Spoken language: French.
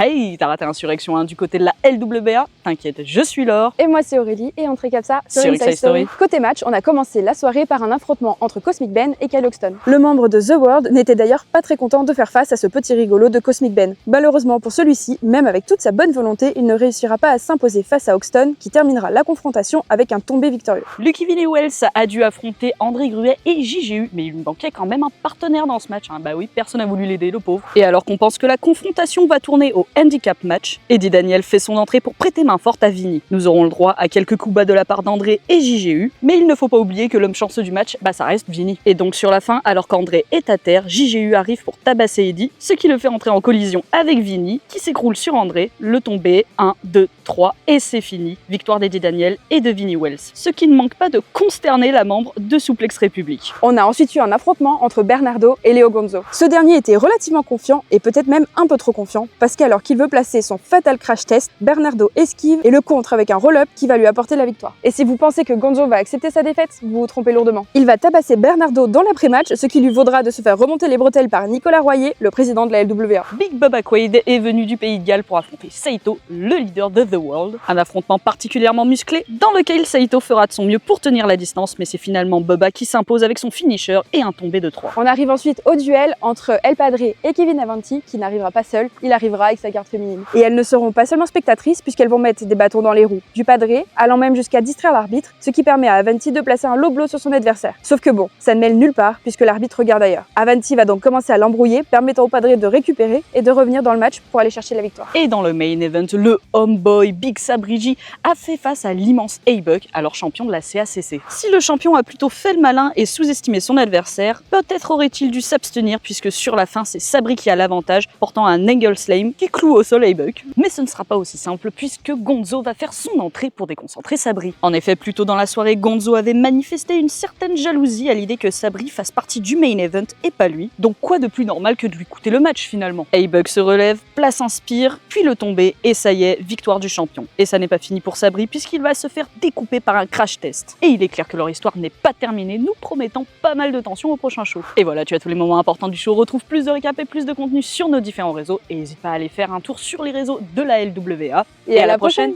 Hey, t'as raté Insurrection 1 du côté de la LWA? T'inquiète, je suis Laure. Et moi c'est Aurélie, et on récap ça sur Inside Story. Côté match, on a commencé la soirée par un affrontement entre Cosmic Ben et Kyle Hoxton. Le membre de The World n'était d'ailleurs pas très content de faire face à ce petit rigolo de Cosmic Ben. Malheureusement pour celui-ci, même avec toute sa bonne volonté, il ne réussira pas à s'imposer face à Hoxton, qui terminera la confrontation avec un tombé victorieux. Lucky Vinny Wells a dû affronter André Gruet et JGU, mais il lui manquait quand même un partenaire dans ce match. Bah oui, personne n'a voulu l'aider, le pauvre. Et alors qu'on pense que la confrontation va tourner au handicap match, Eddie Daniel fait son entrée pour prêter main forte à Vinny. Nous aurons le droit à quelques coups bas de la part d'André et JGU, mais il ne faut pas oublier que l'homme chanceux du match, ça reste Vinny. Et donc sur la fin, alors qu'André est à terre, JGU arrive pour tabasser Eddie, ce qui le fait entrer en collision avec Vinny, qui s'écroule sur André, le tombé, 1, 2, 3, et c'est fini. Victoire d'Eddie Daniel et de Vinny Wells. Ce qui ne manque pas de consterner la membre de Suplex République. On a ensuite eu un affrontement entre Bernardo et Leo Gonzo. Ce dernier était relativement confiant, et peut-être même un peu trop confiant, parce qu'alors qu'il veut placer son Fatal Crash Test, Bernardo esquive et le contre avec un roll-up qui va lui apporter la victoire. Et si vous pensez que Gonzo va accepter sa défaite, vous vous trompez lourdement. Il va tabasser Bernardo dans l'après-match, ce qui lui vaudra de se faire remonter les bretelles par Nicolas Royer, le président de la LWA. Big Bubba Quaid est venu du pays de Galles pour affronter Saito, le leader de The World. Un affrontement particulièrement musclé, dans lequel Saito fera de son mieux pour tenir la distance, mais c'est finalement Bubba qui s'impose avec son finisher et un tombé de 3. On arrive ensuite au duel entre El Padre et Kevin Avanti, qui n'arrivera pas seul, il arrivera avec sa garde féminine. Et elles ne seront pas seulement spectatrices, puisqu'elles vont mettre des bâtons dans les roues du Padre, allant même jusqu'à distraire l'arbitre, ce qui permet à Avanti de placer un low blow sur son adversaire. Sauf que bon, ça ne mêle nulle part, puisque l'arbitre regarde ailleurs. Avanti va donc commencer à l'embrouiller, permettant au Padre de récupérer et de revenir dans le match pour aller chercher la victoire. Et dans le main event, le homeboy Big Sabrigi a fait face à l'immense A-Buck, alors champion de la CACC. Si le champion a plutôt fait le malin et sous-estimé son adversaire, peut-être aurait-il dû s'abstenir, puisque sur la fin, c'est Sabri qui a l'avantage, portant un angle slam qui cloue au sol A-Buck. Mais ce ne sera pas aussi simple, puisque Gonzo va faire son entrée pour déconcentrer Sabri. En effet, plus tôt dans la soirée, Gonzo avait manifesté une certaine jalousie à l'idée que Sabri fasse partie du main event et pas lui. Donc quoi de plus normal que de lui coûter le match finalement? A-Buck se relève, place un spear, puis le tomber, et ça y est, victoire du champion. Et ça n'est pas fini pour Sabri, puisqu'il va se faire découper par un crash test. Et il est clair que leur histoire n'est pas terminée, nous promettant pas mal de tension au prochain show. Et voilà, tu as tous les moments importants du show. Retrouve plus de récap et plus de contenu sur nos différents réseaux, et n'hésite pas à aller faire un tour sur les réseaux de la LWA. Et à la prochaine.